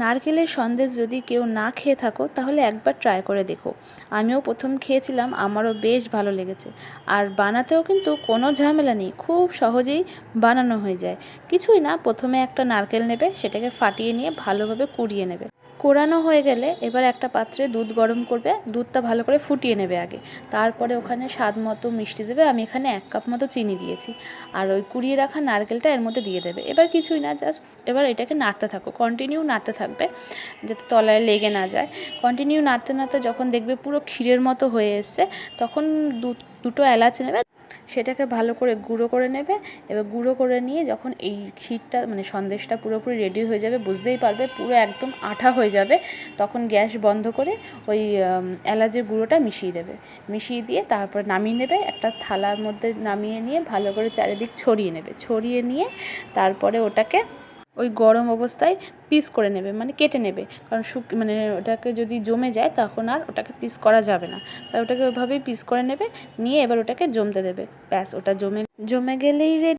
নারকেলের সন্দেশ যদি কেউ না খেয়ে থাকো তাহলে একবার ট্রাই করে দেখো। আমিও প্রথম খেয়েছিলাম, আমারও বেশ ভালো লেগেছে। আর বানাতেও কিন্তু কোনো ঝামেলা নেই, খুব সহজেই বানানো হয়ে যায়। কিছুই না, প্রথমে একটা নারকেল নেবে, সেটাকে ফাটিয়ে নিয়ে ভালোভাবে কুড়িয়ে নেবে। কোরানো হয়ে গেলে এবার একটা পাত্রে দুধ গরম করবে, দুধটা ভালো করে ফুটিয়ে নেবে আগে। তারপরে ওখানে স্বাদ মতো মিষ্টি দেবে, আমি এখানে 1 কাপ মতো চিনি দিয়েছি। আর ওই কুড়িয়ে রাখা নারকেলটা এর মধ্যে দিয়ে দেবে। এবার কিছুই না, জাস্ট এবার এটাকে নাড়তে থাকো, কন্টিনিউ নাড়তে থাকবে যাতে তলায় লেগে না যায়। কন্টিনিউ নাড়তে নাড়তে যখন দেখবে পুরো ক্ষীরের মতো হয়ে এসছে, তখন দুটো এলাচ নেবে, সেটাকে ভালো করে গুঁড়ো করে নেবে। এবার গুঁড়ো করে নিয়ে যখন এই ক্ষীরটা মানে সন্দেশটা পুরোপুরি রেডি হয়ে যাবে, বুঝতেই পারবে পুরো একদম আঠা হয়ে যাবে, তখন গ্যাস বন্ধ করে ওই এলাচের গুঁড়োটা মিশিয়ে দেবে। মিশিয়ে দিয়ে তারপর নামিয়ে নেবে, একটা থালার মধ্যে নামিয়ে নিয়ে ভালো করে চারিদিক ছড়িয়ে নেবে। ছড়িয়ে নিয়ে তারপরে ওটাকে ওই গরম অবস্থায় পিস করে নেবে, মানে কেটে নেবে, কারণ মানে ওটাকে যদি জমে যায় তখন আর ওটাকে পিস করা যাবে না। তাই ওটাকে ওইভাবেই পিস করে নেবে, নিয়ে এবার ওটাকে জমতে দেবে। ব্যাস, ওটা জমে গেলেই রেডি।